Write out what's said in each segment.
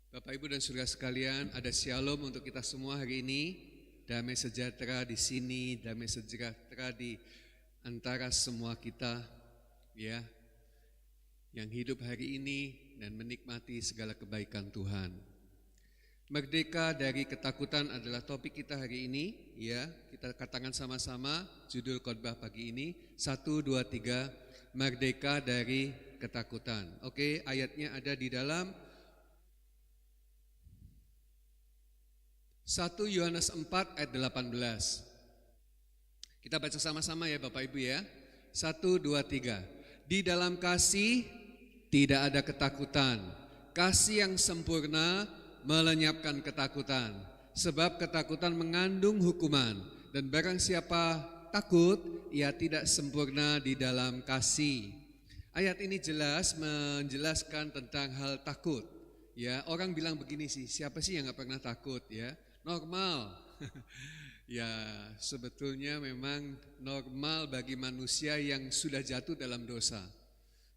Bapak, Ibu, dan saudara sekalian, ada shalom untuk kita semua hari ini. Damai sejahtera di sini, damai sejahtera di antara semua kita, ya, yang hidup hari ini dan menikmati segala kebaikan Tuhan. Merdeka dari ketakutan adalah topik kita hari ini, ya. Kita katakan sama-sama judul khotbah pagi ini, 1, 2, 3, merdeka dari ketakutan. Oke, ayatnya ada di dalam 1 Yohanes 4 ayat 18. Kita baca sama-sama ya Bapak Ibu ya. 1, 2, 3. Di dalam kasih tidak ada ketakutan. Kasih yang sempurna melenyapkan ketakutan. Sebab ketakutan mengandung hukuman. Dan barang siapa takut, ia tidak sempurna di dalam kasih. Ayat ini jelas menjelaskan tentang hal takut. Ya, orang bilang begini sih, siapa sih yang gak pernah takut ya? Normal. Ya, sebetulnya memang normal bagi manusia yang sudah jatuh dalam dosa.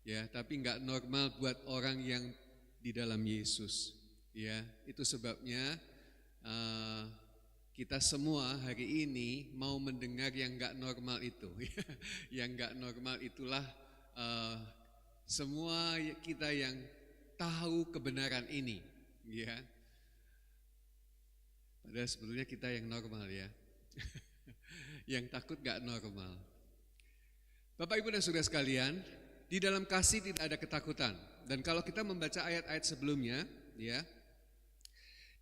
Ya, tapi enggak normal buat orang yang di dalam Yesus. Ya, itu sebabnya kita semua hari ini mau mendengar yang enggak normal itu. Yang enggak normal itulah semua kita yang tahu kebenaran ini. Ya. Padahal sebetulnya kita yang normal ya. Yang takut gak normal. Bapak, Ibu, dan saudara sekalian, di dalam kasih tidak ada ketakutan. Dan kalau kita membaca ayat-ayat sebelumnya, ya,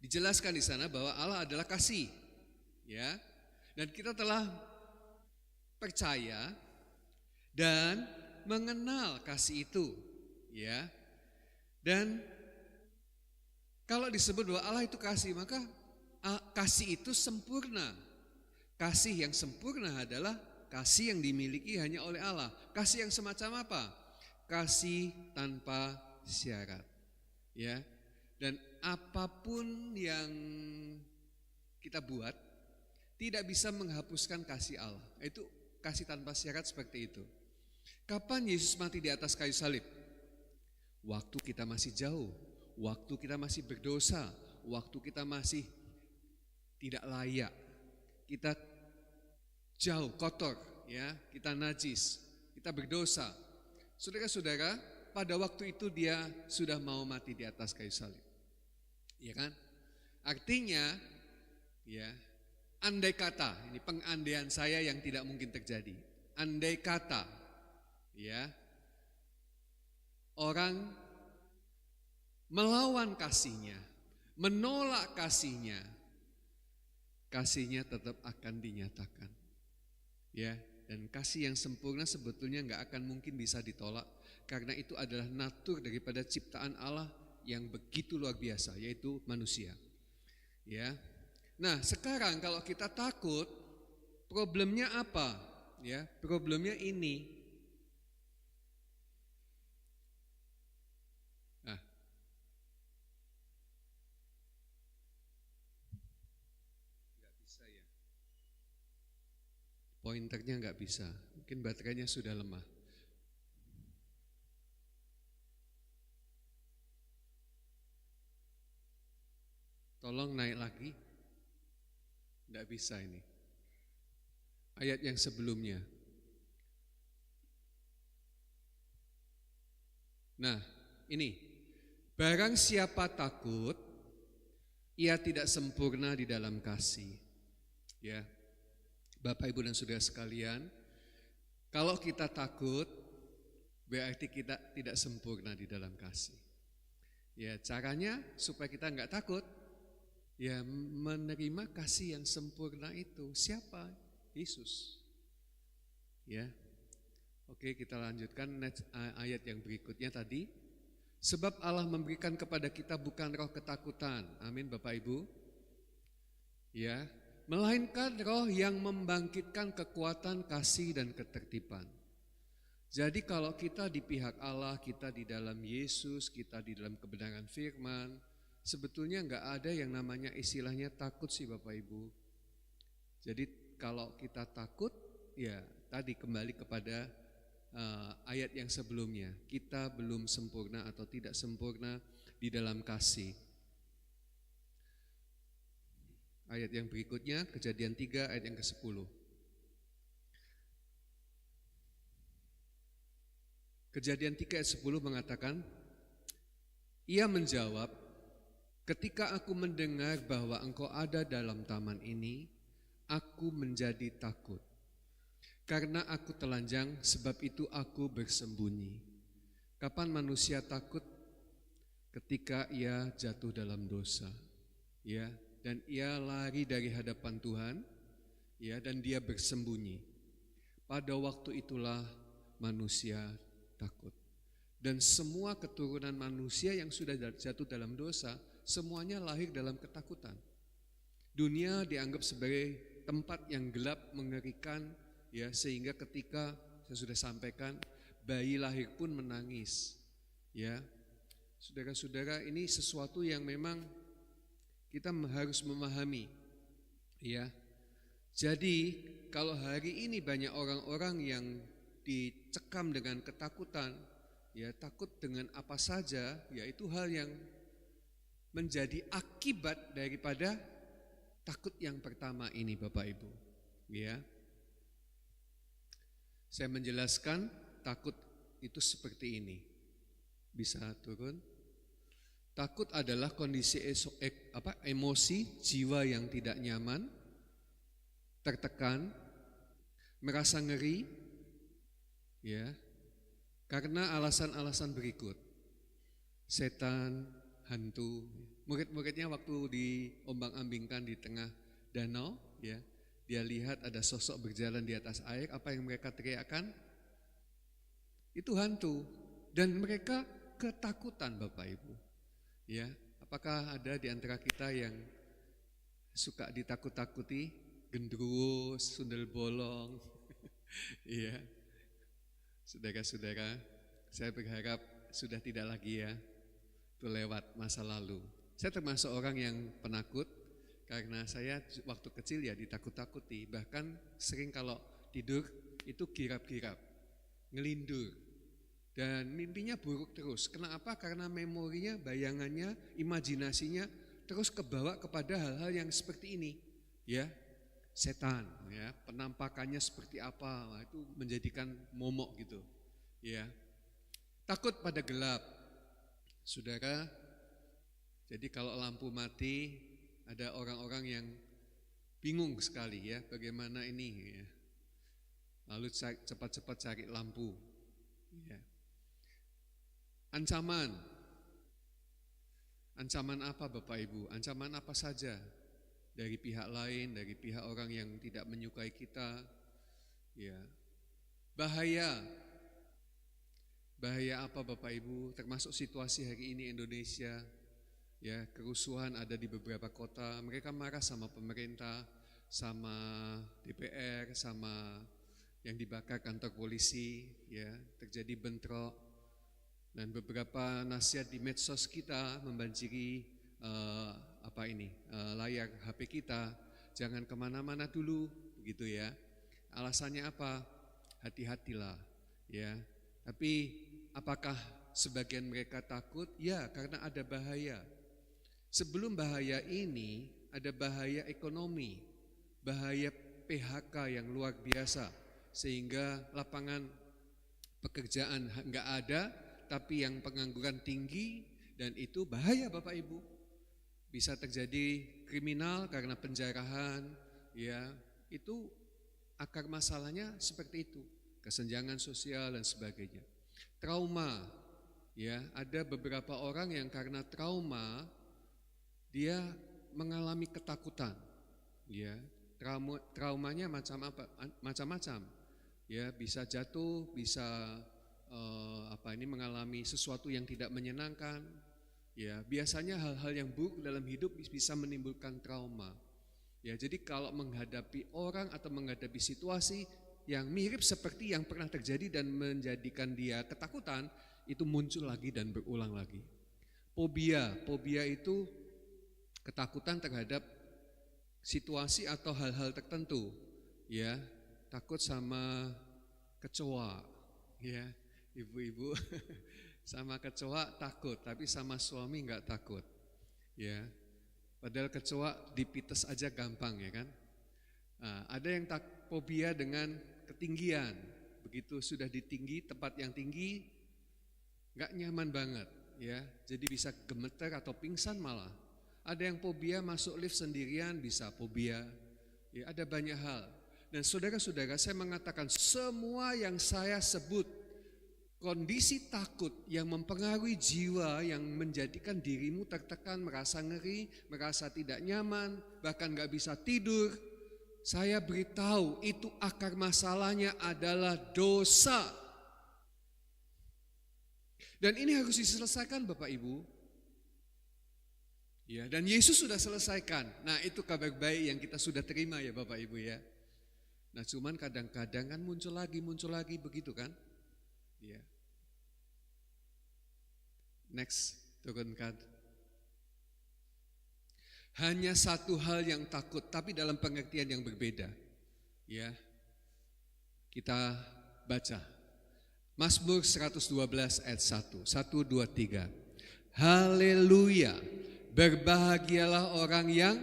dijelaskan di sana bahwa Allah adalah kasih, ya. Dan kita telah percaya dan mengenal kasih itu, ya. Dan kalau disebut bahwa Allah itu kasih, maka kasih itu sempurna. Kasih yang sempurna adalah kasih yang dimiliki hanya oleh Allah. Kasih yang semacam apa? Kasih tanpa syarat. Ya. Dan apapun yang kita buat tidak bisa menghapuskan kasih Allah. Itu kasih tanpa syarat seperti itu. Kapan Yesus mati di atas kayu salib? Waktu kita masih jauh, waktu kita masih berdosa, waktu kita masih tidak layak, kita jauh, kotor, ya, kita najis, kita berdosa. Saudara-saudara, pada waktu itu dia sudah mau mati di atas kayu salib, ya kan? Artinya, ya, andai kata, ini pengandaian saya yang tidak mungkin terjadi. Andai kata, ya, orang melawan kasihnya, menolak kasihnya, kasihnya tetap akan dinyatakan, ya. Dan kasih yang sempurna sebetulnya nggak akan mungkin bisa ditolak, karena itu adalah natur daripada ciptaan Allah yang begitu luar biasa, yaitu manusia, ya. Nah, sekarang kalau kita takut, problemnya apa? Ya, problemnya ini. Pointernya nggak bisa, mungkin baterainya sudah lemah. Tolong naik lagi. Nggak bisa ini. Ayat yang sebelumnya. Nah, ini. Barang siapa takut, ia tidak sempurna di dalam kasih. Ya. Bapak, Ibu, dan saudara sekalian, kalau kita takut, berarti kita tidak sempurna di dalam kasih. Ya, caranya supaya kita enggak takut, ya menerima kasih yang sempurna itu. Siapa? Yesus. Ya. Oke, kita lanjutkan ayat yang berikutnya tadi. Sebab Allah memberikan kepada kita bukan roh ketakutan. Amin, Bapak, Ibu. Ya. Melainkan roh yang membangkitkan kekuatan kasih dan ketertiban. Jadi kalau kita di pihak Allah, kita di dalam Yesus, kita di dalam kebenaran firman, sebetulnya enggak ada yang namanya istilahnya takut sih Bapak Ibu. Jadi kalau kita takut, ya tadi kembali kepada ayat yang sebelumnya, kita belum sempurna atau tidak sempurna di dalam kasih. Ayat yang berikutnya, Kejadian 3 ayat yang ke-10. Kejadian 3 ayat 10 mengatakan, ia menjawab, ketika aku mendengar bahwa engkau ada dalam taman ini, aku menjadi takut. Karena aku telanjang, sebab itu aku bersembunyi. Kapan manusia takut? Ketika ia jatuh dalam dosa, ya, dan ia lari dari hadapan Tuhan, ya, dan dia bersembunyi. Pada waktu itulah manusia takut. Dan semua keturunan manusia yang sudah jatuh dalam dosa, semuanya lahir dalam ketakutan. Dunia dianggap sebagai tempat yang gelap, mengerikan, ya, sehingga ketika saya sudah sampaikan, bayi lahir pun menangis, ya. Saudara-saudara, ini sesuatu yang memang kita harus memahami, ya. Jadi kalau hari ini banyak orang-orang yang dicekam dengan ketakutan, ya, takut dengan apa saja, ya, itu hal yang menjadi akibat daripada takut yang pertama ini, Bapak Ibu, ya. Saya menjelaskan takut itu seperti ini. Bisa turun. Takut adalah kondisi emosi jiwa yang tidak nyaman, tertekan, merasa ngeri, ya, karena alasan-alasan berikut. Setan, hantu. Murid-muridnya waktu diombang-ambingkan di tengah danau, ya, dia lihat ada sosok berjalan di atas air, apa yang mereka teriakkan? Itu hantu. Dan mereka ketakutan, Bapak Ibu. Ya, apakah ada di antara kita yang suka ditakut-takuti, gendruwo, sundel bolong? Iya. Saudara-saudara, saya berharap sudah tidak lagi, ya. Itu lewat masa lalu. Saya termasuk orang yang penakut karena saya waktu kecil ya ditakut-takuti. Bahkan sering kalau tidur itu kirap-kirap, ngelindur. Dan mimpinya buruk terus. Kenapa? Karena memorinya, bayangannya, imajinasinya terus kebawa kepada hal-hal yang seperti ini, ya. Setan, ya, penampakannya seperti apa, nah, itu menjadikan momok gitu, ya. Takut pada gelap, saudara. Jadi kalau lampu mati, ada orang-orang yang bingung sekali, ya, bagaimana ini, ya. Lalu cepat-cepat cari lampu, ya. Ancaman apa, Bapak Ibu? Ancaman apa saja dari pihak lain, dari pihak orang yang tidak menyukai kita, ya. Bahaya apa, Bapak Ibu? Termasuk situasi hari ini Indonesia, ya, kerusuhan ada di beberapa kota. Mereka marah sama pemerintah, sama DPR, sama yang dibakar kantor polisi, ya, terjadi bentrok. Dan beberapa nasihat di medsos kita membanjiri layar HP kita, jangan kemana-mana dulu, begitu, ya. Alasannya apa? Hati-hatilah, ya. Tapi apakah sebagian mereka takut? Ya, karena ada bahaya. Sebelum bahaya ini ada bahaya ekonomi, bahaya PHK yang luar biasa, sehingga lapangan pekerjaan enggak ada, tapi yang pengangguran tinggi, dan itu bahaya, Bapak Ibu. Bisa terjadi kriminal karena penjarahan, ya, itu akar masalahnya seperti itu, kesenjangan sosial dan sebagainya. Trauma, ya, ada beberapa orang yang karena trauma dia mengalami ketakutan, ya. Traumanya macam-macam, ya, bisa jatuh, bisa mengalami sesuatu yang tidak menyenangkan, ya. Biasanya hal-hal yang buruk dalam hidup bisa menimbulkan trauma, ya. Jadi kalau menghadapi orang atau menghadapi situasi yang mirip seperti yang pernah terjadi dan menjadikan dia ketakutan, itu muncul lagi dan berulang lagi. Fobia itu ketakutan terhadap situasi atau hal-hal tertentu, ya. Takut sama kecoa, ya. Ibu-ibu sama kecoa takut, tapi sama suami enggak takut, ya. Padahal kecoa dipites aja gampang ya kan. Nah, ada yang fobia dengan ketinggian. Begitu sudah di tinggi, tempat yang tinggi, gak nyaman banget ya. Jadi bisa gemeter atau pingsan malah. Ada yang fobia masuk lift sendirian, bisa fobia. Ya, ada banyak hal. Dan saudara-saudara, saya mengatakan semua yang saya sebut, kondisi takut yang mempengaruhi jiwa, yang menjadikan dirimu tertekan, merasa ngeri, merasa tidak nyaman, bahkan gak bisa tidur. Saya beritahu itu akar masalahnya adalah dosa. Dan ini harus diselesaikan Bapak Ibu. Ya, dan Yesus sudah selesaikan. Nah itu kabar baik yang kita sudah terima ya Bapak Ibu ya. Nah cuman kadang-kadang kan muncul lagi begitu kan. Ya. Next, turunkan. Hanya satu hal yang takut, tapi dalam pengertian yang berbeda. Ya, kita baca. Mazmur 112 ayat 1, 1, 2, 3. Haleluya, berbahagialah orang yang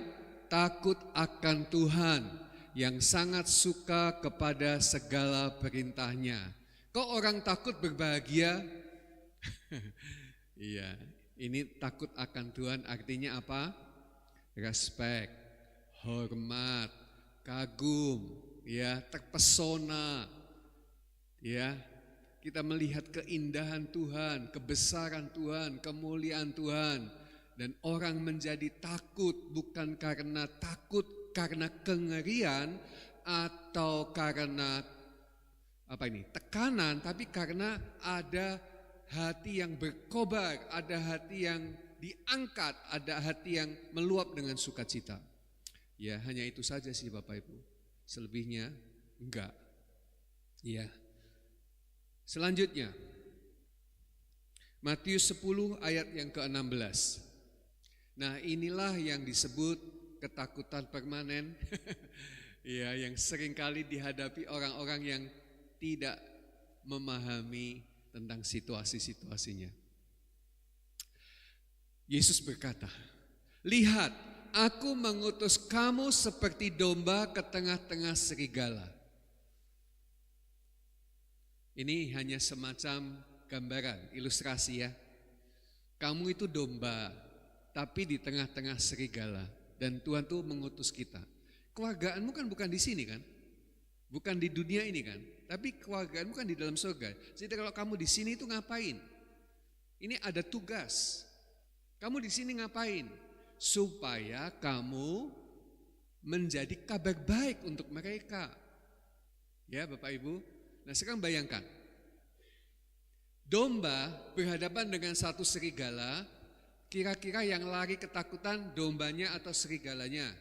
takut akan Tuhan, yang sangat suka kepada segala perintahnya. Kok orang takut berbahagia? Iya, ini takut akan Tuhan artinya apa? Respek, hormat, kagum, ya, terpesona. Ya, kita melihat keindahan Tuhan, kebesaran Tuhan, kemuliaan Tuhan, dan orang menjadi takut bukan karena takut karena kengerian atau karena tekanan, tapi karena ada hati yang berkobar, ada hati yang diangkat, ada hati yang meluap dengan sukacita. Ya, hanya itu saja sih Bapak Ibu. Selebihnya enggak. Ya. Selanjutnya, Matius 10 ayat yang ke-16. Nah, inilah yang disebut ketakutan permanen. Ya, yang seringkali dihadapi orang-orang yang tidak memahami tentang situasi-situasinya. Yesus berkata, lihat, aku mengutus kamu seperti domba ke tengah-tengah serigala. Ini hanya semacam gambaran, ilustrasi ya. Kamu itu domba, tapi di tengah-tengah serigala. Dan Tuhan tuh mengutus kita. Kewargaanmu kan bukan di sini kan? Bukan di dunia ini kan? Tapi kewargaanmu kan di dalam surga. Jadi kalau kamu di sini itu ngapain? Ini ada tugas. Kamu di sini ngapain? Supaya kamu menjadi kabar baik untuk mereka. Ya Bapak Ibu. Nah sekarang bayangkan. Domba berhadapan dengan satu serigala. Kira-kira yang lari ketakutan dombanya atau serigalanya?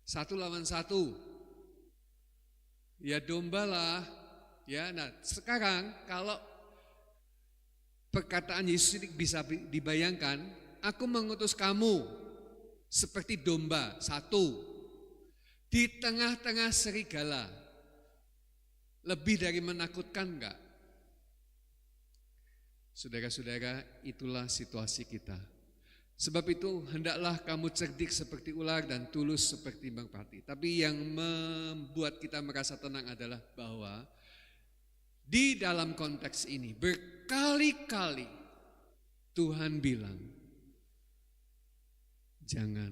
1 lawan 1. Ya domba lah. Ya, nah sekarang kalau perkataan Yesus ini bisa dibayangkan, aku mengutus kamu seperti domba 1 di tengah-tengah serigala. Lebih dari menakutkan enggak? Saudara-saudara, itulah situasi kita. Sebab itu hendaklah kamu cerdik seperti ular dan tulus seperti merpati. Tapi yang membuat kita merasa tenang adalah bahwa di dalam konteks ini berkali-kali Tuhan bilang, jangan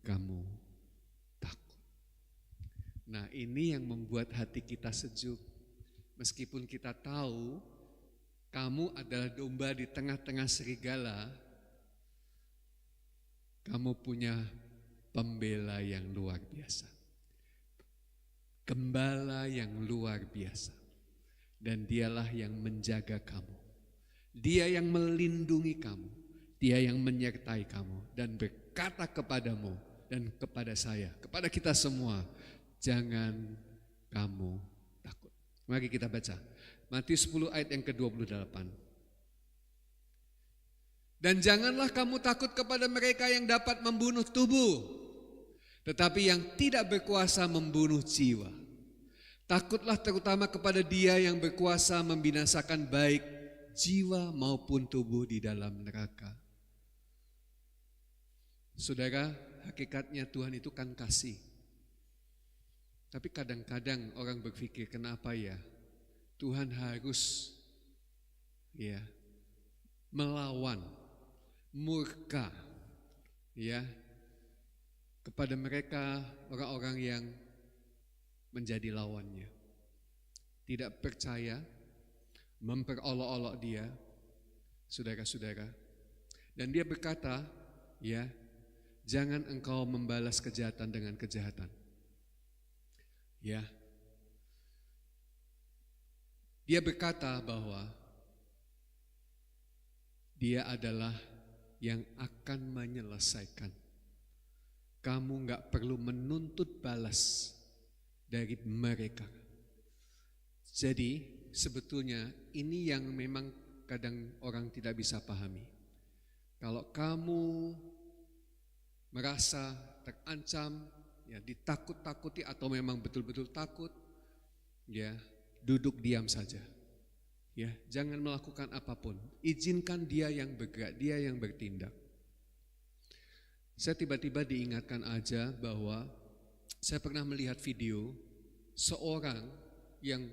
kamu takut. Nah ini yang membuat hati kita sejuk. Meskipun kita tahu kamu adalah domba di tengah-tengah serigala, kamu punya pembela yang luar biasa. Gembala yang luar biasa. Dan dialah yang menjaga kamu. Dia yang melindungi kamu. Dia yang menyertai kamu. Dan berkata kepadamu dan kepada saya, kepada kita semua, jangan kamu takut. Mari kita baca. Matius 10 ayat yang ke-28. Dan janganlah kamu takut kepada mereka yang dapat membunuh tubuh, tetapi yang tidak berkuasa membunuh jiwa. Takutlah terutama kepada Dia yang berkuasa membinasakan baik jiwa maupun tubuh di dalam neraka. Saudara, hakikatnya Tuhan itu kan kasih. Tapi kadang-kadang orang berpikir, kenapa ya Tuhan harus melawan, murka kepada mereka, orang-orang yang menjadi lawannya. Tidak percaya, memperolok-olok dia, saudara-saudara. Dan dia berkata, jangan engkau membalas kejahatan dengan kejahatan. Dia berkata bahwa dia adalah yang akan menyelesaikan. Kamu gak perlu menuntut balas dari mereka. Jadi sebetulnya ini yang memang kadang orang tidak bisa pahami. Kalau kamu merasa terancam, ditakut-takuti atau memang betul-betul takut, duduk diam saja. Jangan melakukan apapun. Izinkan dia yang bergerak, dia yang bertindak. Saya tiba-tiba diingatkan aja bahwa saya pernah melihat video seorang yang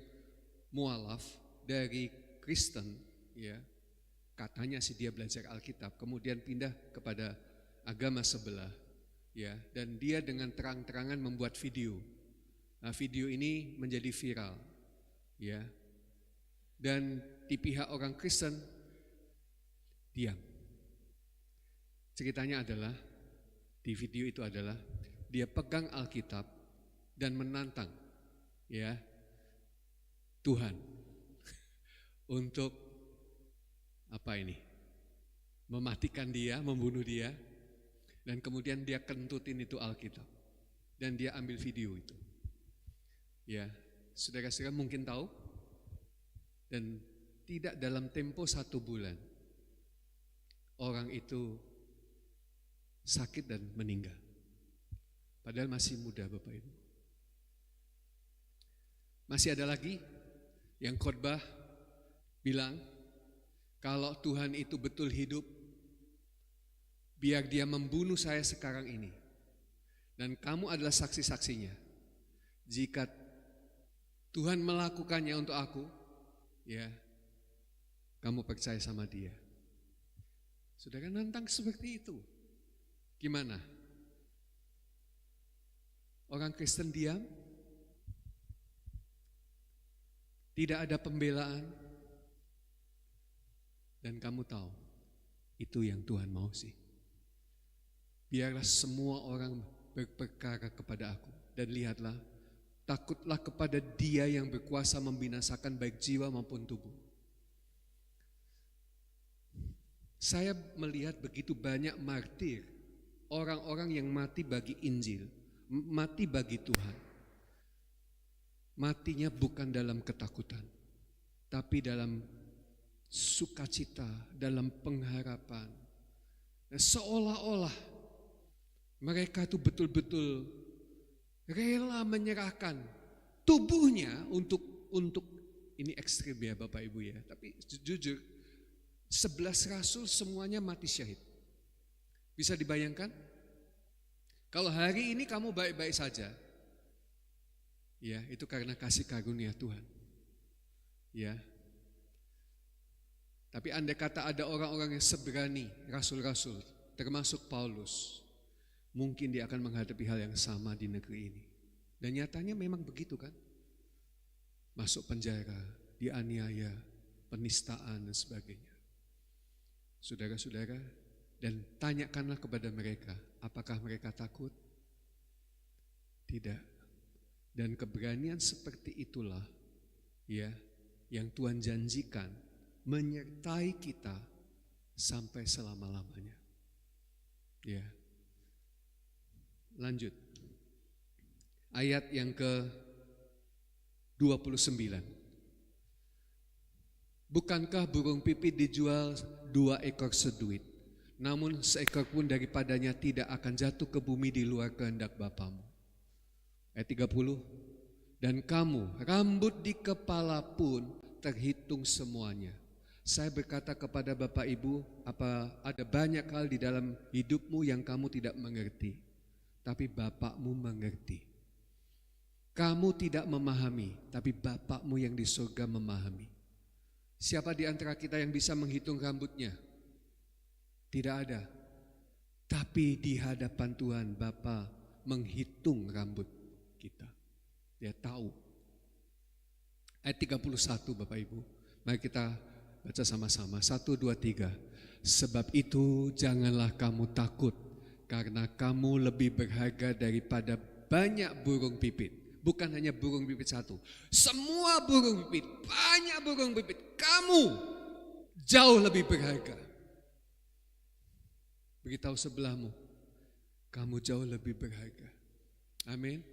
mualaf dari Kristen, katanya sih dia belajar Alkitab, kemudian pindah kepada agama sebelah, dan dia dengan terang-terangan membuat video. Nah, video ini menjadi viral, dan di pihak orang Kristen diam. Ceritanya adalah di video itu adalah dia pegang Alkitab dan menantang, Tuhan untuk mematikan dia, membunuh dia. Dan kemudian dia kentutin itu Alkitab. Dan dia ambil video itu. Saudara-saudara mungkin tahu. Dan tidak dalam tempo 1 bulan. Orang itu sakit dan meninggal. Padahal masih muda Bapak Ibu. Masih ada lagi yang khotbah bilang, kalau Tuhan itu betul hidup, biar dia membunuh saya sekarang ini. Dan kamu adalah saksi-saksinya. Jika Tuhan melakukannya untuk aku, kamu percaya sama dia. Saudara nantang seperti itu. Gimana? Orang Kristen diam? Tidak ada pembelaan? Dan kamu tahu, itu yang Tuhan mau sih. Biarlah semua orang berperkara kepada aku. Dan lihatlah, takutlah kepada Dia yang berkuasa membinasakan baik jiwa maupun tubuh. Saya melihat begitu banyak martir, orang-orang yang mati bagi Injil, mati bagi Tuhan. Matinya bukan dalam ketakutan, tapi dalam sukacita, dalam pengharapan. Seolah-olah mereka itu betul-betul rela menyerahkan tubuhnya untuk ini ekstrim ya Bapak Ibu ya. Tapi jujur 11 rasul semuanya mati syahid. Bisa dibayangkan? Kalau hari ini kamu baik-baik saja, itu karena kasih karunia Tuhan. Tapi andai kata ada orang-orang yang seberani rasul-rasul, termasuk Paulus, mungkin dia akan menghadapi hal yang sama di negeri ini. Dan nyatanya memang begitu kan? Masuk penjara, dianiaya, penistaan dan sebagainya. Saudara-saudara, dan tanyakanlah kepada mereka, apakah mereka takut? Tidak. Dan keberanian seperti itulah yang Tuhan janjikan menyertai kita sampai selama-lamanya. Lanjut. Ayat yang ke-29. Bukankah burung pipit dijual 2 ekor seduit, namun seekor pun daripadanya tidak akan jatuh ke bumi di luar kehendak Bapamu. Ayat 30. Dan kamu, rambut di kepala pun terhitung semuanya. Saya berkata kepada Bapak Ibu, apa ada banyak hal di dalam hidupmu yang kamu tidak mengerti, tapi Bapakmu mengerti. Kamu tidak memahami, tapi Bapakmu yang di surga memahami. Siapa di antara kita yang bisa menghitung rambutnya? Tidak ada. Tapi di hadapan Tuhan, Bapa menghitung rambut kita. Dia tahu. Ayat 31 Bapak Ibu. Mari kita baca sama-sama. 1, 2, 3. Sebab itu janganlah kamu takut, karena kamu lebih berharga daripada banyak burung pipit. Bukan hanya burung pipit satu. Semua burung pipit, banyak burung pipit. Kamu jauh lebih berharga. Beritahu sebelahmu, kamu jauh lebih berharga. Amin.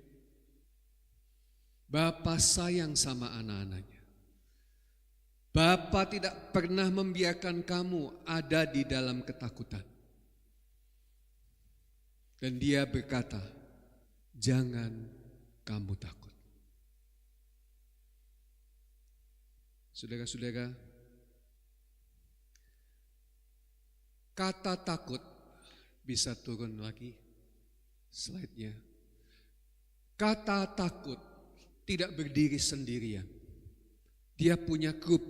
Bapa sayang sama anak-anaknya. Bapa tidak pernah membiarkan kamu ada di dalam ketakutan. Dan Dia berkata, jangan kamu takut. Saudara-saudara, kata takut bisa turun lagi slide-nya. Kata takut tidak berdiri sendirian. Dia punya grup,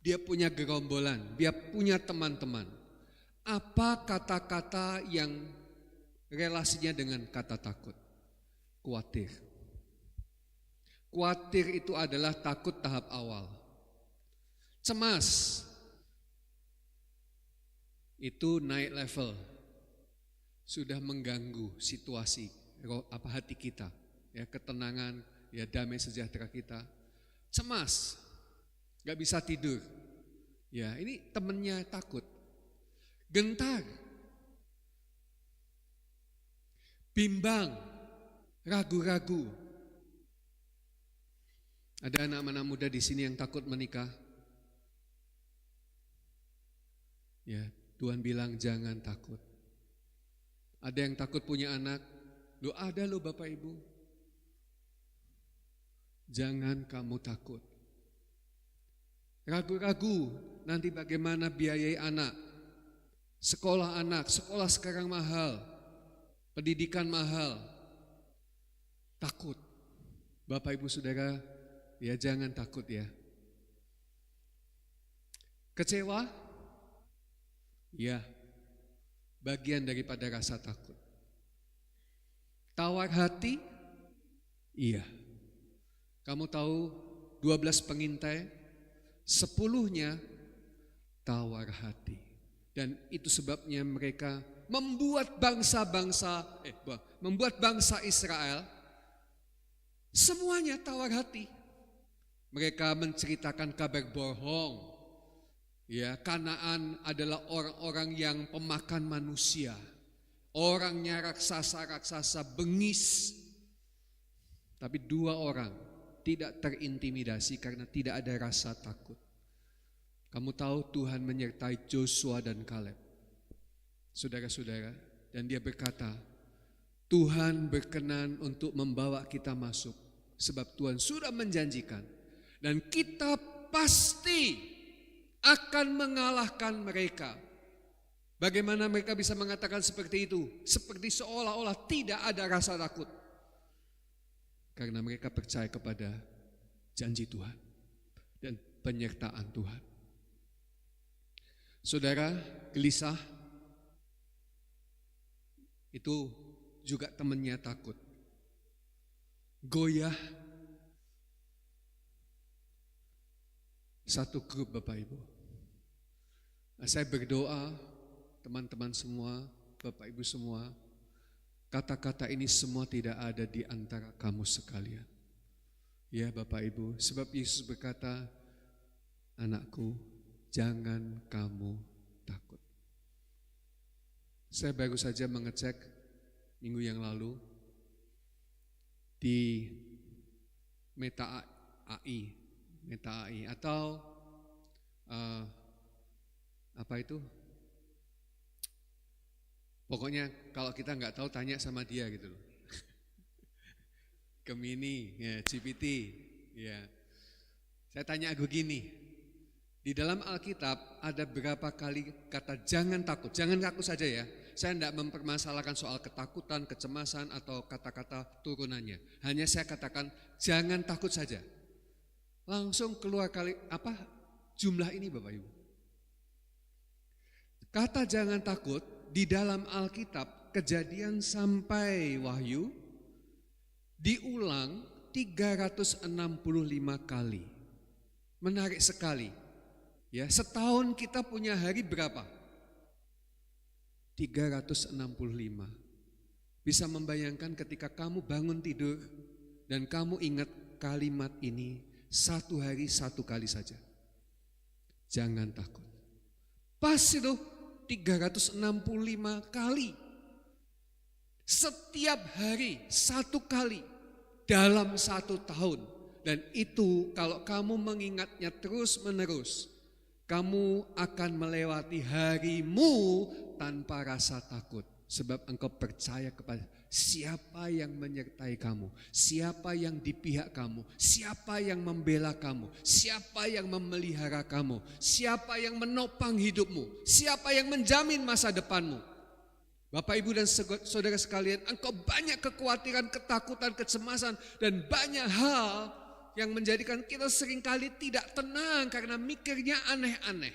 dia punya gerombolan, dia punya teman-teman. Apa kata-kata yang relasinya dengan kata takut? Khawatir. Khawatir itu adalah takut tahap awal. Cemas itu naik level. Sudah mengganggu situasi hati kita, ya, ketenangan, ya, damai sejahtera kita. Cemas, gak bisa tidur. Ya, ini temennya takut. Gentar, bimbang, ragu-ragu. Ada anak-anak muda di sini yang takut menikah. Ya, Tuhan bilang jangan takut. Ada yang takut punya anak. Loh, ada loh Bapak Ibu. Jangan kamu takut. Ragu-ragu nanti bagaimana biayai anak. Sekolah anak, sekolah sekarang mahal. Pendidikan mahal. Takut. Bapak Ibu Saudara, ya jangan takut ya. Kecewa? Ya, bagian daripada rasa takut. Tawar hati? Iya. Kamu tahu 12 pengintai, 10-nya tawar hati. Dan itu sebabnya mereka membuat bangsa Israel semuanya tawar hati. Mereka menceritakan kabar bohong. Ya, Kanaan adalah orang-orang yang pemakan manusia. Orangnya raksasa-raksasa bengis. Tapi 2 orang tidak terintimidasi karena tidak ada rasa takut. Kamu tahu Tuhan menyertai Joshua dan Kaleb. Saudara-saudara, dan dia berkata, Tuhan berkenan untuk membawa kita masuk. Sebab Tuhan sudah menjanjikan. Dan kita pasti akan mengalahkan mereka. Bagaimana mereka bisa mengatakan seperti itu? Seperti seolah-olah tidak ada rasa takut. Karena mereka percaya kepada janji Tuhan dan penyertaan Tuhan. Saudara, gelisah itu juga temannya takut. Goyah, satu grup Bapak Ibu. Saya berdoa, teman-teman semua, Bapak Ibu semua, kata-kata ini semua tidak ada di antara kamu sekalian. Ya Bapak Ibu, sebab Yesus berkata, anakku, jangan kamu takut. Saya baru saja mengecek minggu yang lalu di Meta AI atau apa itu? Pokoknya kalau kita nggak tahu tanya sama dia gitu loh. Gemini, ya, GPT, ya. Saya tanya aku gini, Di dalam Alkitab ada berapa kali kata jangan takut. Jangan takut saja ya. Saya tidak mempermasalahkan soal ketakutan, kecemasan atau kata-kata turunannya. Hanya saya katakan jangan takut saja. Langsung keluar jumlah ini Bapak Ibu. Kata jangan takut di dalam Alkitab Kejadian sampai Wahyu diulang 365 kali. Menarik sekali. Ya, setahun kita punya hari berapa? 365. Bisa membayangkan ketika kamu bangun tidur dan kamu ingat kalimat ini satu hari satu kali saja. Jangan takut. Pas itu 365 kali. Setiap hari satu kali dalam satu tahun. Dan itu kalau kamu mengingatnya terus menerus, kamu akan melewati harimu tanpa rasa takut. Sebab engkau percaya kepada siapa yang menyertai kamu, siapa yang di pihak kamu, siapa yang membela kamu, siapa yang memelihara kamu, siapa yang menopang hidupmu, siapa yang menjamin masa depanmu. Bapak, Ibu, dan saudara sekalian, engkau banyak kekhawatiran, ketakutan, kecemasan, dan banyak hal yang menjadikan kita seringkali tidak tenang karena mikirnya aneh-aneh.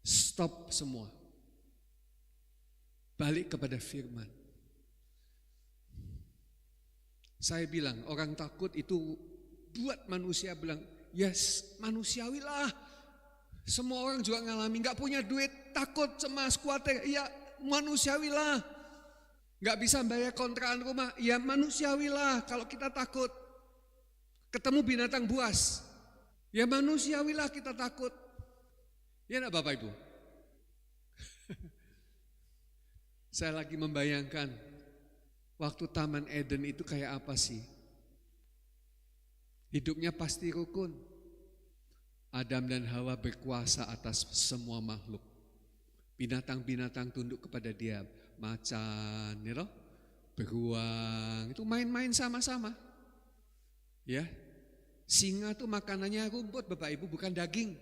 Stop semua. Balik kepada firman. Saya bilang orang takut itu buat manusia bilang, yes, manusiawilah. Semua orang juga ngalami, gak punya duit, takut, cemas, khawatir, ya manusiawilah. Gak bisa bayar kontrakan rumah, ya manusiawilah kalau kita takut. Ketemu binatang buas, ya manusiawilah kita takut. Ya enggak Bapak Ibu? Saya lagi membayangkan waktu Taman Eden itu kayak apa sih? Hidupnya pasti rukun. Adam dan Hawa berkuasa atas semua makhluk. Binatang-binatang tunduk kepada dia. Macan, ya loh, beruang, itu main-main sama-sama. Ya, singa tuh makanannya rumput Bapak Ibu, bukan daging.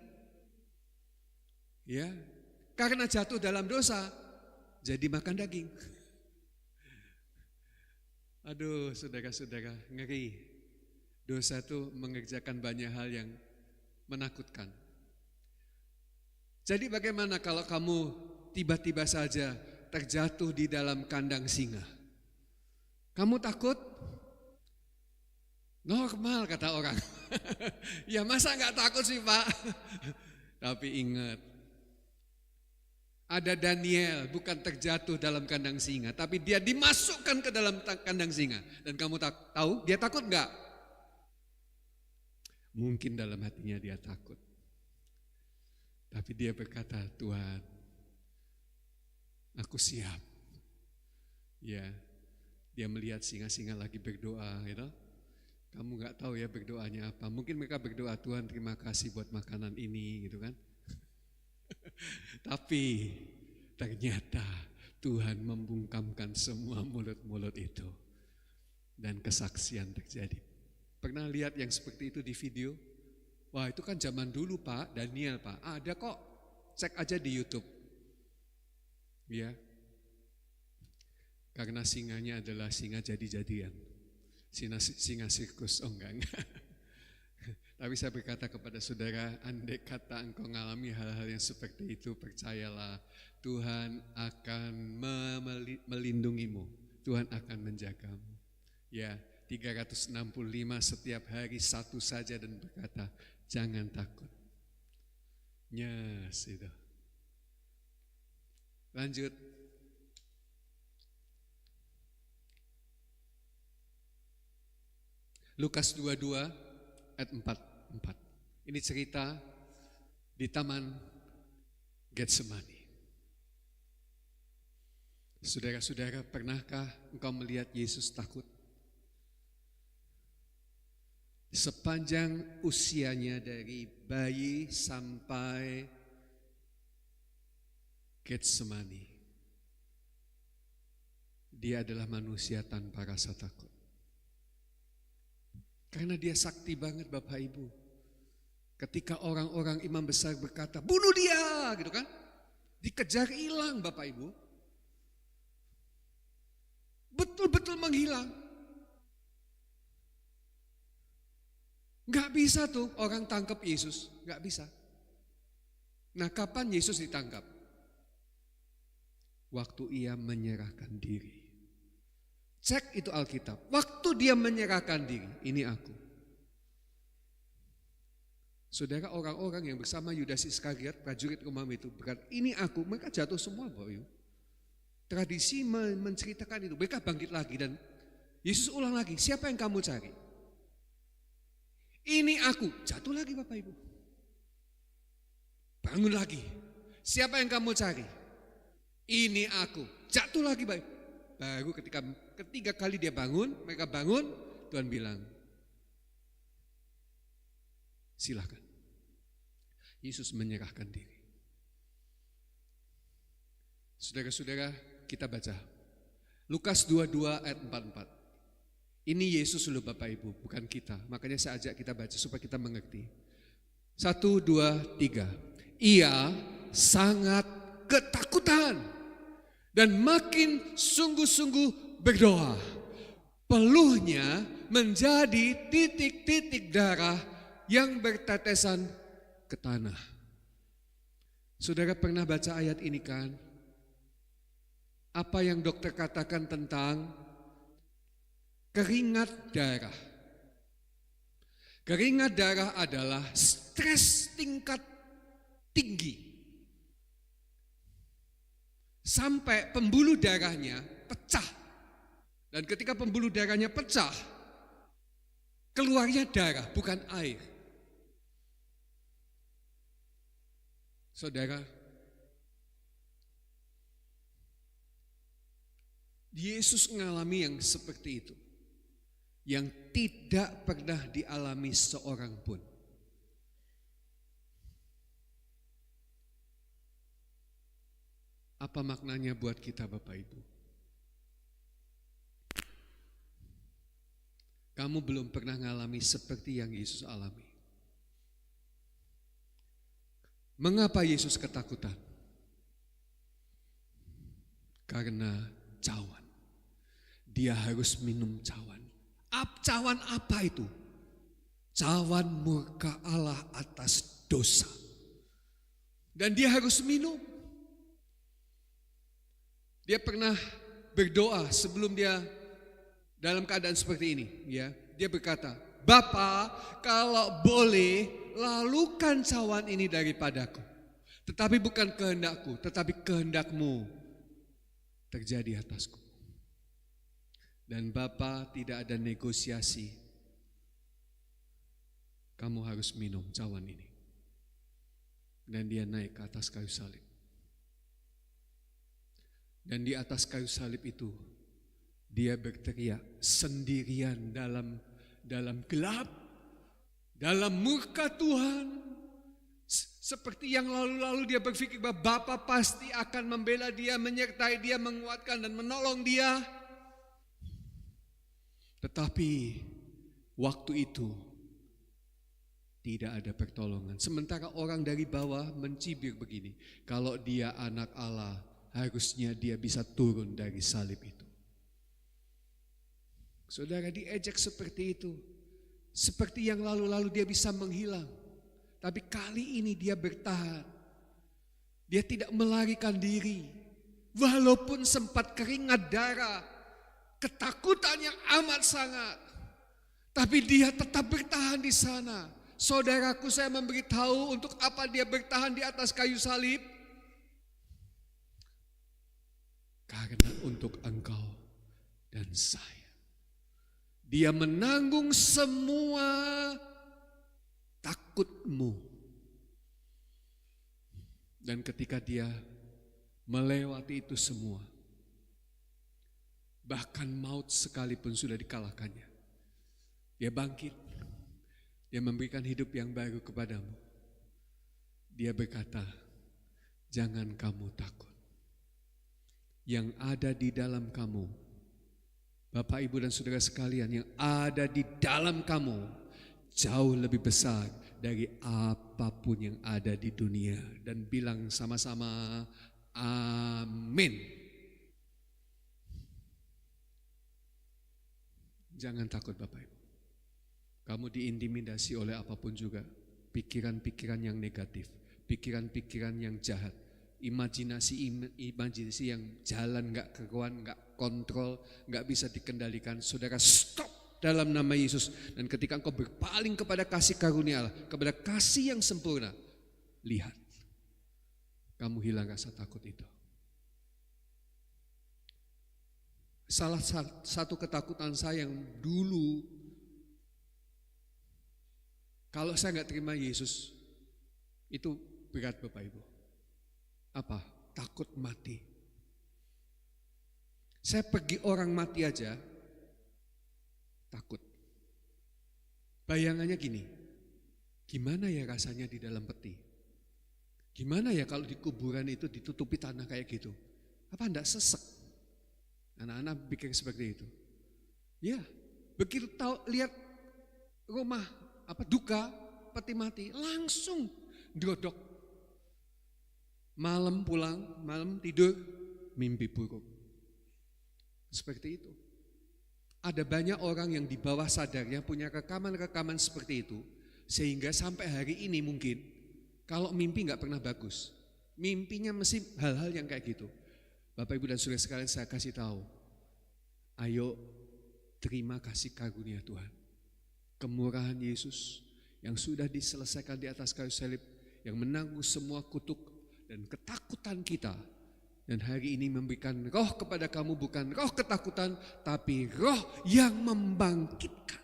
Ya, karena jatuh dalam dosa, jadi makan daging. Aduh, saudara-saudara, ngeri. Dosa tuh mengerjakan banyak hal yang menakutkan. Jadi bagaimana kalau kamu tiba-tiba saja terjatuh di dalam kandang singa? Kamu takut? Normal kata orang. Ya masa gak takut sih Pak? Tapi ingat, ada Daniel bukan terjatuh dalam kandang singa, tapi dia dimasukkan ke dalam kandang singa. Dan kamu tahu dia takut gak? Mungkin dalam hatinya dia takut. Tapi dia berkata, Tuhan, aku siap. Ya, dia melihat singa-singa lagi berdoa, gitu. Kamu nggak tahu ya berdoanya apa. Mungkin mereka berdoa, Tuhan terima kasih buat makanan ini, gitu kan. Tapi ternyata Tuhan membungkamkan semua mulut-mulut itu. Dan kesaksian terjadi. Pernah lihat yang seperti itu di video? Wah itu kan zaman dulu Pak, Daniel Pak. Ada kok, cek aja di YouTube. Ya, karena singanya adalah singa jadi-jadian. Singa sirkus, oh enggak. Tapi saya berkata kepada saudara, andai kata engkau mengalami hal-hal yang seperti itu, percayalah Tuhan akan melindungimu. Tuhan akan menjagamu. Ya, 365 setiap hari satu saja dan berkata, jangan takut. Yes, itu. Lanjut. Lukas 22 ayat 4. Ini cerita di Taman Getsemani. Saudara-saudara, pernahkah engkau melihat Yesus takut? Sepanjang usianya dari bayi sampai Getsemani, dia adalah manusia tanpa rasa takut. Karena dia sakti banget Bapak Ibu. Ketika orang-orang imam besar berkata, bunuh dia, gitu kan. Dikejar hilang Bapak Ibu. Betul-betul menghilang. Gak bisa tuh orang tangkap Yesus, gak bisa. Nah, kapan Yesus ditangkap? Waktu ia menyerahkan diri. Cek itu Alkitab. Waktu dia menyerahkan diri, ini aku. Saudara, orang-orang yang bersama Yudas Iskariot, prajurit Romawi itu berkata, ini aku, mereka jatuh semua Bapak Ibu. Tradisi menceritakan itu, mereka bangkit lagi dan Yesus ulang lagi, siapa yang kamu cari? Ini aku, jatuh lagi Bapak Ibu. Bangun lagi, siapa yang kamu cari? Ini aku, jatuh lagi Bapak Ibu. Baru ketiga kali dia bangun, mereka bangun, Tuhan bilang, silakan. Yesus menyerahkan diri. Saudara-saudara, kita baca Lukas 22 ayat 44. Ini Yesus loh Bapak Ibu, bukan kita. Makanya saya ajak kita baca supaya kita mengerti. 1, 2, 3. Ia sangat ketakutan dan makin sungguh-sungguh berdoa. Peluhnya menjadi titik-titik darah yang bertetesan ke tanah. Saudara pernah baca ayat ini kan? Apa yang dokter katakan tentang keringat darah? Keringat darah adalah stres tingkat tinggi. Sampai pembuluh darahnya pecah. Dan ketika pembuluh darahnya pecah, keluarnya darah bukan air. Saudara, Yesus mengalami yang seperti itu, yang tidak pernah dialami seorang pun. Apa maknanya buat kita Bapak Ibu? Kamu belum pernah mengalami seperti yang Yesus alami. Mengapa Yesus ketakutan? Karena cawan. Dia harus minum cawan. Cawan apa itu? Cawan murka Allah atas dosa. Dan dia harus minum. Dia pernah berdoa sebelum dia dalam keadaan seperti ini. Ya, dia berkata, Bapa, kalau boleh lalukan cawan ini daripadaku. Tetapi bukan kehendakku, tetapi kehendakmu terjadi atasku. Dan Bapa tidak ada negosiasi. Kamu harus minum cawan ini. Dan dia naik ke atas kayu salib. Dan di atas kayu salib itu, dia berteriak sendirian dalam gelap, dalam murka Tuhan. Seperti yang lalu-lalu dia berpikir bahwa Bapa pasti akan membela dia, menyertai dia, menguatkan dan menolong dia. Tetapi waktu itu tidak ada pertolongan. Sementara orang dari bawah mencibir begini, kalau dia anak Allah, harusnya dia bisa turun dari salib itu. Saudara, diejek seperti itu. Seperti yang lalu-lalu dia bisa menghilang. Tapi kali ini dia bertahan. Dia tidak melarikan diri. Walaupun sempat keringat darah. Ketakutan yang amat sangat. Tapi dia tetap bertahan di sana. Saudaraku, saya memberitahu untuk apa dia bertahan di atas kayu salib. Karena untuk engkau dan saya. Dia menanggung semua takutmu. Dan ketika dia melewati itu semua, bahkan maut sekalipun sudah dikalahkannya, dia bangkit, dia memberikan hidup yang baru kepadamu. Dia berkata, jangan kamu takut. Yang ada di dalam kamu, Bapak, Ibu, dan saudara sekalian, yang ada di dalam kamu jauh lebih besar dari apapun yang ada di dunia. Dan bilang sama-sama amin. Jangan takut Bapak Ibu. Kamu diintimidasi oleh apapun juga. Pikiran-pikiran yang negatif, pikiran-pikiran yang jahat, imajinasi yang jalan gak karuan, gak kontrol, gak bisa dikendalikan. Saudara stop dalam nama Yesus. Dan ketika engkau berpaling kepada kasih karunia Allah, kepada kasih yang sempurna, lihat, kamu hilang rasa takut itu. Salah satu ketakutan saya yang dulu, kalau saya gak terima Yesus, itu berat Bapak Ibu. Apa? Takut mati. Saya pergi orang mati aja, takut. Bayangannya gini, gimana ya rasanya di dalam peti? Gimana ya kalau di kuburan itu ditutupi tanah kayak gitu? Apa enggak sesek? Anak-anak pikir seperti itu. Ya, begitu tahu lihat rumah duka, peti mati, langsung drodok. Malam pulang, malam tidur, mimpi buruk. Seperti itu. Ada banyak orang yang di bawah sadarnya punya rekaman-rekaman seperti itu, sehingga sampai hari ini mungkin kalau mimpi nggak pernah bagus, mimpinya mesti hal-hal yang kayak gitu. Bapak Ibu dan saudara sekalian, saya kasih tahu, ayo terima kasih karunia Tuhan, kemurahan Yesus yang sudah diselesaikan di atas kayu salib, yang menanggung semua kutuk dan ketakutan kita. Dan hari ini memberikan roh kepada kamu, bukan roh ketakutan, tapi roh yang membangkitkan.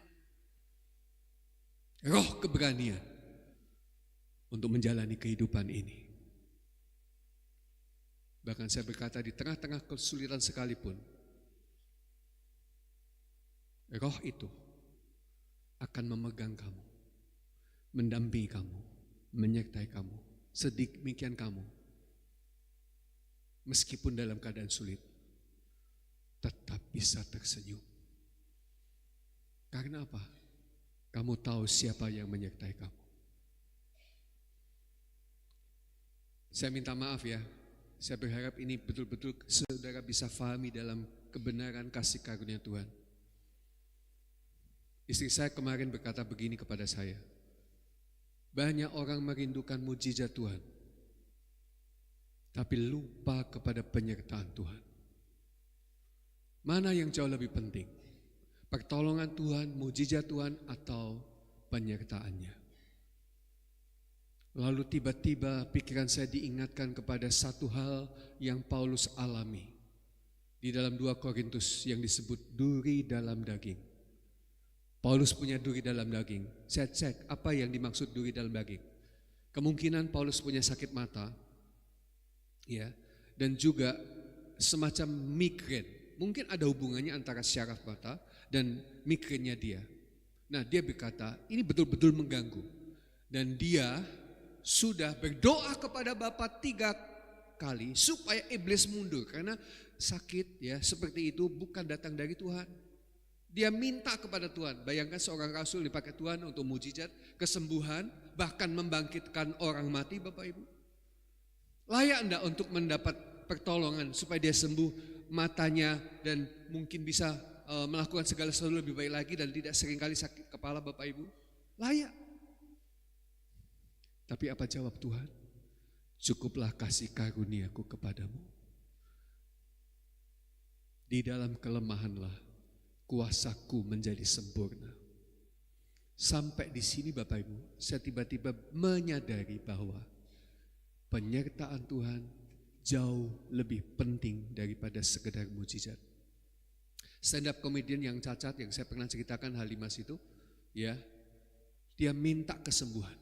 Roh keberanian untuk menjalani kehidupan ini. Bahkan saya berkata di tengah-tengah kesulitan sekalipun, roh itu akan memegang kamu, mendampingi kamu, menyertai kamu, sedemikian kamu. Meskipun dalam keadaan sulit, tetap bisa tersenyum. Karena apa? Kamu tahu siapa yang menyertai kamu. Saya minta maaf ya, saya berharap ini betul-betul saudara bisa fahami dalam kebenaran kasih karunia Tuhan. Istri saya kemarin berkata begini kepada saya, banyak orang merindukan mujizat Tuhan, tapi lupa kepada penyertaan Tuhan. Mana yang jauh lebih penting? Pertolongan Tuhan, mujizat Tuhan, atau penyertaannya? Lalu tiba-tiba pikiran saya diingatkan kepada satu hal yang Paulus alami di dalam 2 Korintus yang disebut duri dalam daging. Paulus punya duri dalam daging. Saya cek apa yang dimaksud duri dalam daging. Kemungkinan Paulus punya sakit mata, ya, dan juga semacam migrain. Mungkin ada hubungannya antara syaraf mata dan migrainnya dia. Nah, dia berkata ini betul-betul mengganggu, dan dia sudah berdoa kepada Bapa 3 kali supaya iblis mundur, karena sakit ya seperti itu bukan datang dari Tuhan. Dia minta kepada Tuhan. Bayangkan seorang rasul dipakai Tuhan untuk mujizat, kesembuhan, bahkan membangkitkan orang mati, Bapak Ibu. Layak enggak untuk mendapat pertolongan supaya dia sembuh matanya dan mungkin bisa melakukan segala sesuatu lebih baik lagi dan tidak seringkali sakit kepala, Bapak Ibu? Layak. Tapi apa jawab Tuhan? Cukuplah kasih karuniaku kepadamu. Di dalam kelemahanlah kuasaku menjadi sempurna. Sampai di sini Bapak Ibu, saya tiba-tiba menyadari bahwa penyertaan Tuhan jauh lebih penting daripada sekedar mujizat. Stand up comedian yang cacat yang saya pernah ceritakan Halimas itu, ya, dia minta kesembuhan,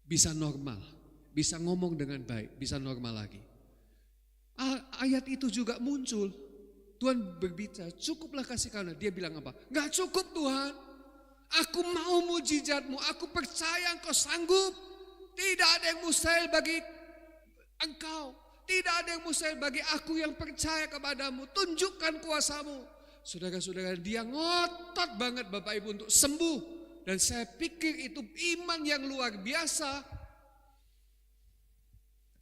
bisa normal, bisa ngomong dengan baik, bisa normal lagi. Ayat itu juga muncul. Tuhan berbicara, cukuplah kasih karunia. Dia bilang apa? Gak cukup Tuhan. Aku mau mujizatmu, aku percaya engkau sanggup. Tidak ada yang mustahil bagi engkau. Tidak ada yang mustahil bagi aku yang percaya kepadamu. Tunjukkan kuasamu. Saudara-saudara, dia ngotot banget Bapak Ibu untuk sembuh Dan saya pikir itu iman yang luar biasa.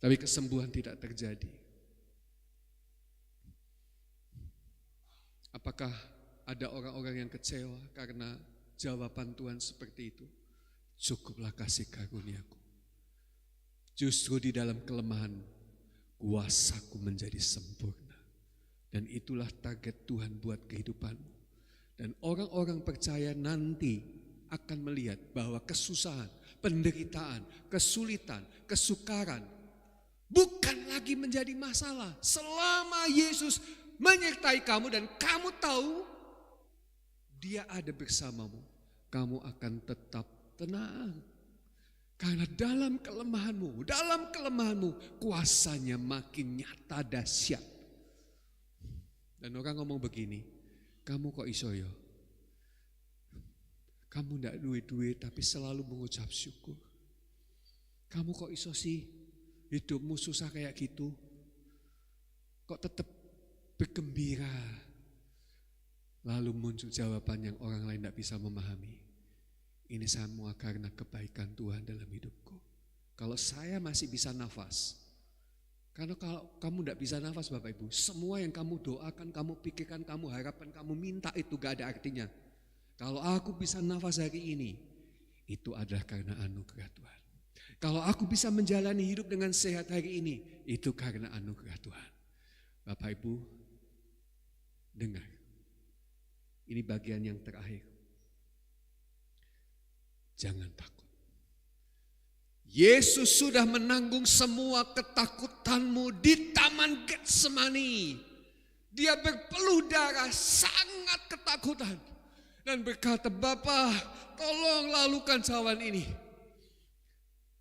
Tapi kesembuhan tidak terjadi. Apakah ada orang-orang yang kecewa karena jawaban Tuhan seperti itu? Cukuplah kasih karuniaku. Justru di dalam kelemahanmu, kuasaku menjadi sempurna. Dan itulah target Tuhan buat kehidupanmu. Dan orang-orang percaya nanti akan melihat bahwa kesusahan, penderitaan, kesulitan, kesukaran bukan lagi menjadi masalah. Selama Yesus menyertai kamu dan kamu tahu Dia ada bersamamu, kamu akan tetap tenang. Karena dalam kelemahanmu kuasanya makin nyata dahsyat. Dan orang ngomong begini, kamu kok iso ya? Kamu ndak duit-duit tapi selalu mengucap syukur. Kamu kok iso sih hidupmu susah kayak gitu? Kok tetap bergembira? Lalu muncul jawaban yang orang lain tidak bisa memahami. Ini semua karena kebaikan Tuhan dalam hidupku. Kalau saya masih bisa nafas, karena kalau kamu tidak bisa nafas Bapak Ibu, semua yang kamu doakan, kamu pikirkan, kamu harapkan, kamu minta itu gak ada artinya. Kalau aku bisa nafas hari ini, itu adalah karena anugerah Tuhan. Kalau aku bisa menjalani hidup dengan sehat hari ini, itu karena anugerah Tuhan. Bapak Ibu, dengar. Ini bagian yang terakhir. Jangan takut. Yesus sudah menanggung semua ketakutanmu di Taman Getsemani. Dia berpeluh darah, sangat ketakutan. Dan berkata, Bapa, tolong lalukan cawan ini.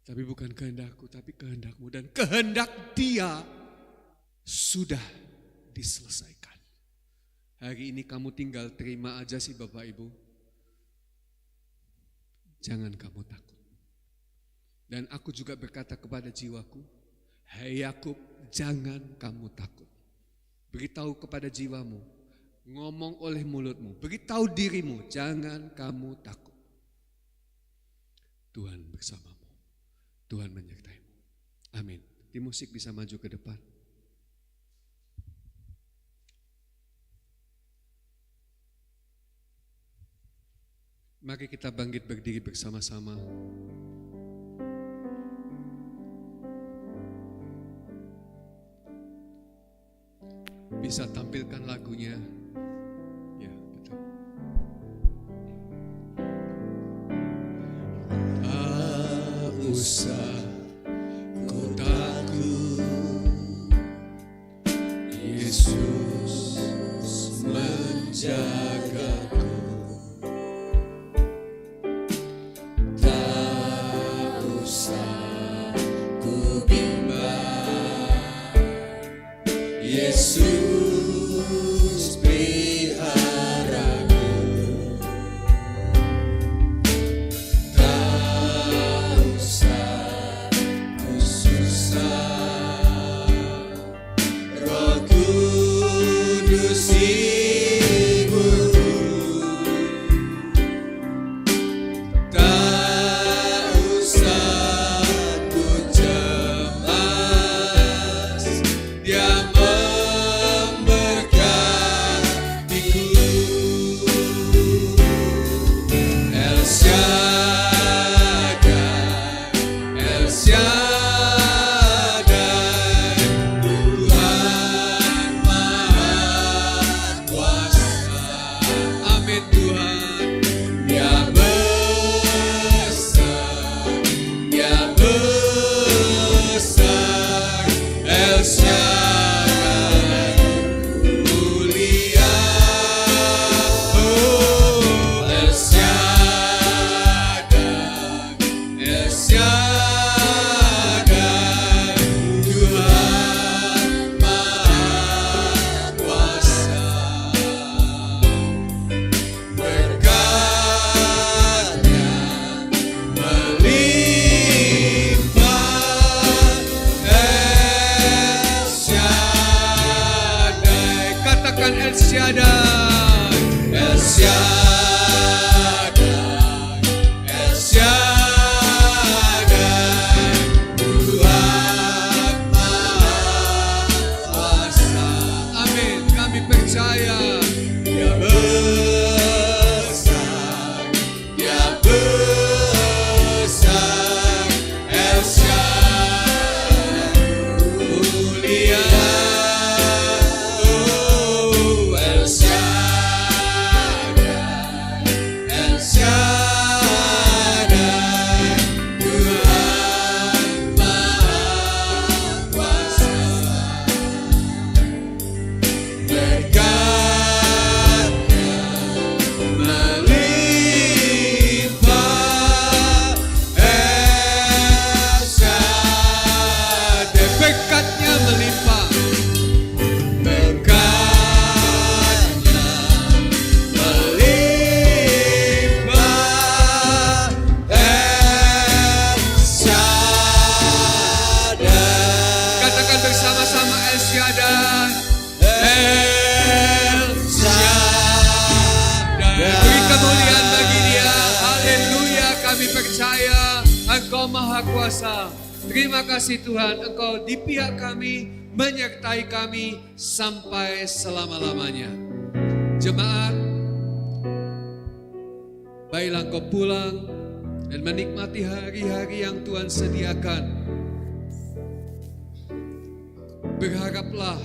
Tapi bukan kehendakku, tapi kehendakmu. Dan kehendak Dia sudah diselesaikan. Hari ini kamu tinggal terima aja sih Bapak Ibu. Jangan kamu takut. Dan aku juga berkata kepada jiwaku, hai Yakub, jangan kamu takut. Beritahu kepada jiwamu, ngomong oleh mulutmu, beritahu dirimu, jangan kamu takut. Tuhan bersamamu, Tuhan menyertaimu. Amin. Tim musik bisa maju ke depan. Mari kita bangkit berdiri bersama-sama. Bisa tampilkan lagunya. Ya, betul. Tak usah ku takut, Yesus menjagaku. Tak usah ku bimbang, Yesus El Shaddai, berkatnya melimpah. Katakan bersama-sama El Shaddai, El Shaddai. Beri kemuliaan bagi Dia. Haleluya, kami percaya Engkau Maha Kuasa. Terima kasih Tuhan, Engkau di pihak kami, menyertai kami sampai selama-lamanya. Jemaat, baiklah engkau pulang dan menikmati hari-hari yang Tuhan sediakan. Berharaplah,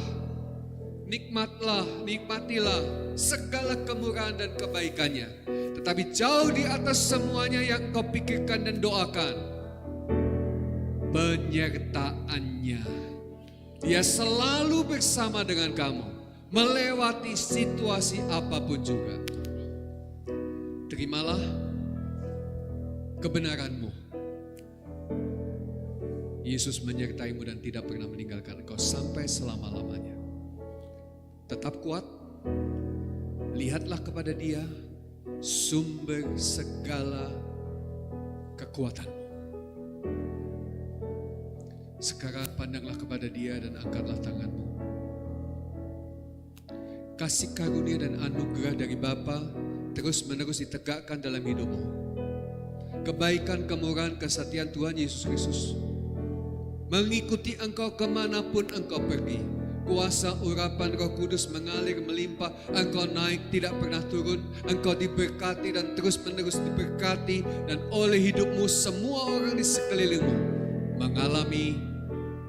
nikmatilah segala kemurahan dan kebaikannya. Tetapi jauh di atas semuanya yang kau pikirkan dan doakan, penyertaannya. Dia selalu bersama dengan kamu, melewati situasi apapun juga. Terimalah kebenaranmu. Yesus menyertaimu dan tidak pernah meninggalkan engkau sampai selama-lamanya. Tetap kuat, lihatlah kepada Dia, sumber segala kekuatanmu. Sekarang pandanglah kepada Dia dan angkatlah tanganmu. Kasih karunia dan anugerah dari Bapa terus-menerus ditegakkan dalam hidupmu. Kebaikan, kemurahan, kesetiaan Tuhan Yesus Kristus mengikuti engkau kemanapun engkau pergi. Kuasa urapan Roh Kudus mengalir melimpah. Engkau naik tidak pernah turun. Engkau diberkati dan terus-menerus diberkati. Dan oleh hidupmu semua orang di sekelilingmu mengalami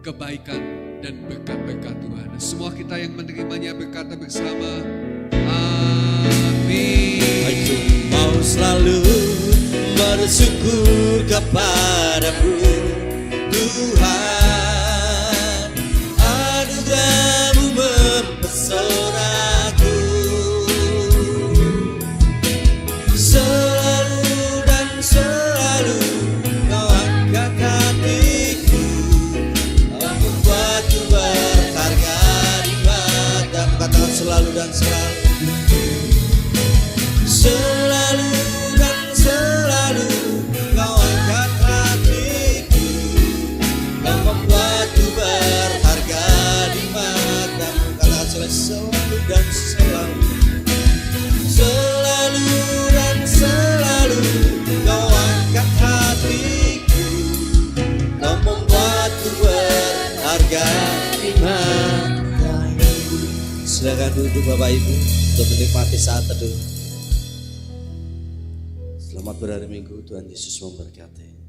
kebaikan dan berkat-berkat Tuhan. Semua kita yang menerimanya berkata bersama, amin. Aku mau selalu bersyukur kepadamu Tuhan, anugerah-Mu mempesonaku. Selalu dan selalu Kau angkat hatiku, Kau membuatku berharga di matamu. Katakan selalu dan selalu. Selalu dan selalu Kau angkat hatiku, Kau membuatku berharga di matamu. Katakan selalu dan selalu. Selalu dan selalu Kau angkat hatiku, Kau membuatku berharga di matamu. Silakan duduk Bapak Ibu untuk menikmati saat teduh. Selamat berhari Minggu, Tuhan Yesus memberkati.